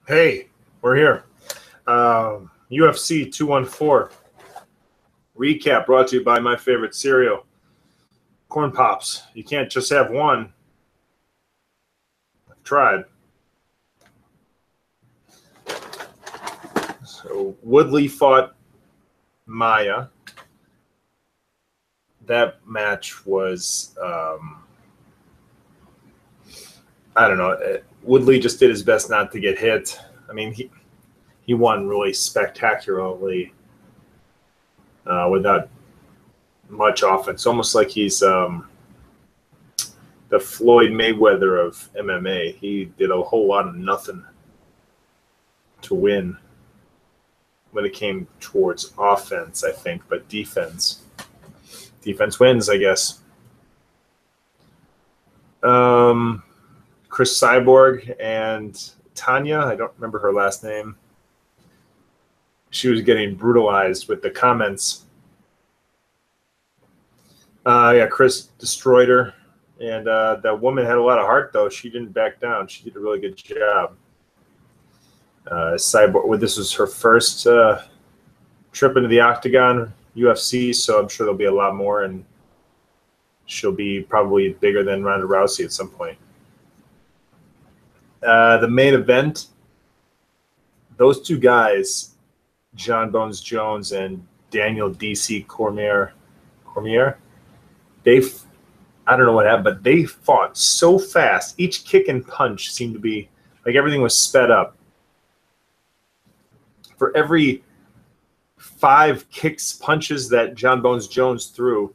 Hey, we're here. UFC 214 recap brought to you by my favorite cereal, Corn Pops. You can't just have one. I've tried. So Woodley fought Maya. That match was, I don't know. Woodley just did his best not to get hit. I mean, he won really spectacularly without much offense. Almost like he's the Floyd Mayweather of MMA. He did a whole lot of nothing to win when it came towards offense, I think, but defense wins, I guess. Chris Cyborg and Tanya, I don't remember her last name. She was getting brutalized with the comments. Chris destroyed her. And that woman had a lot of heart, though. She didn't back down. She did a really good job. Cyborg, this was her first trip into the octagon, UFC, so I'm sure there'll be a lot more, and she'll be probably bigger than Ronda Rousey at some point. The main event, those two guys, John Bones Jones and Daniel D.C. Cormier, I don't know what happened, but they fought so fast. Each kick and punch seemed to be like everything was sped up. For every 5 kicks, punches that John Bones Jones threw,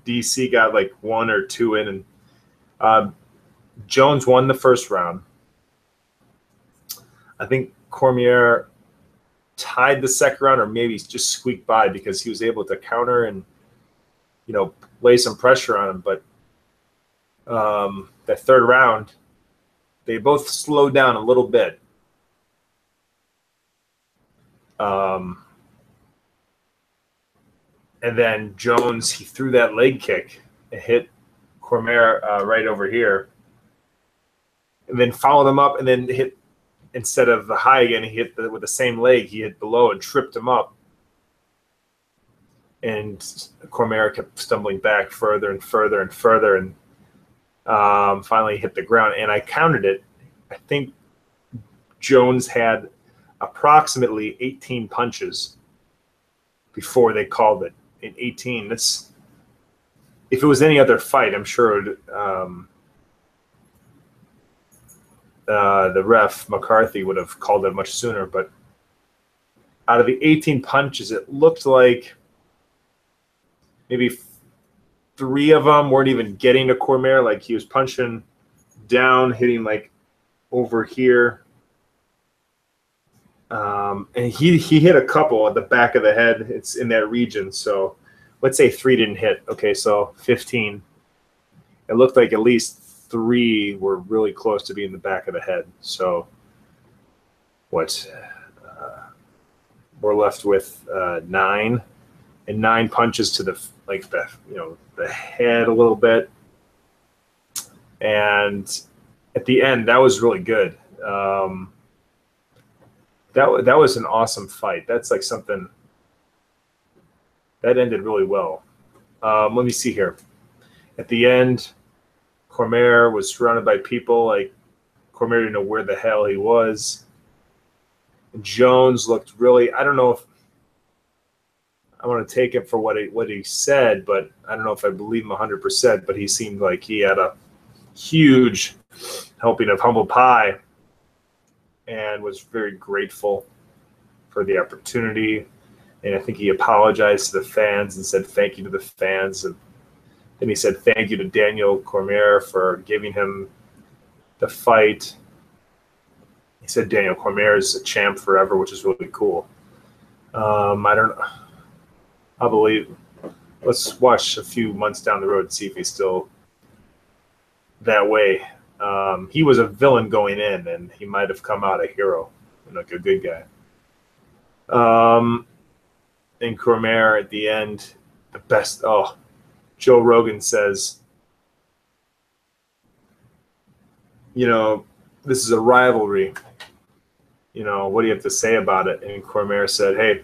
DC got like 1 or 2 in, and Jones won the first round. I think Cormier tied the second round, or maybe just squeaked by because he was able to counter and lay some pressure on him. But that third round, they both slowed down a little bit. And then Jones, he threw that leg kick and hit Cormier right over here, and then followed him up, and then hit, instead of the high again, he hit with the same leg, he hit below and tripped him up. And Cormier kept stumbling back further and further and further, and finally hit the ground. And I counted it. I think Jones had approximately 18 punches before they called it. In 18, that's, if it was any other fight, I'm sure the ref McCarthy would have called it much sooner. But out of the 18 punches, it looked like maybe 3 of them weren't even getting to Cormier. Like he was punching down, hitting like over here. And he hit a couple at the back of the head. It's in that region. So let's say 3 didn't hit. Okay, so 15. It looked like at least 3 were really close to being the back of the head. So what? We're left with 9, and 9 punches to the the head a little bit. And at the end, that was really good. That was an awesome fight. That's like something that ended really well. Let me see here. At the end, Cormier was surrounded by people. Like Cormier didn't know where the hell he was. Jones looked really, I don't know if I want to take it for what he said, but I don't know if I believe him 100%, but he seemed like he had a huge helping of humble pie and was very grateful for the opportunity. And I think he apologized to the fans and said thank you to the fans. And then he said thank you to Daniel Cormier for giving him the fight. He said Daniel Cormier is a champ forever, which is really cool. I don't know. I believe. Let's watch a few months down the road and see if he's still that way. He was a villain going in, and he might have come out a hero, like a good guy. And Cormier at the end, the best. Oh, Joe Rogan says, this is a rivalry. You know, what do you have to say about it? And Cormier said, hey,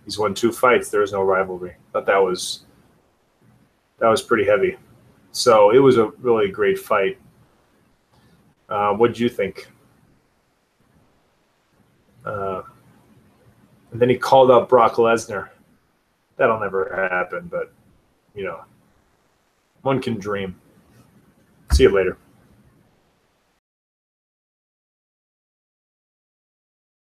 he's won 2 fights. There is no rivalry. But that was pretty heavy. So it was a really great fight. What did you think? And then he called out Brock Lesnar. That'll never happen, but, you know, one can dream. See you later.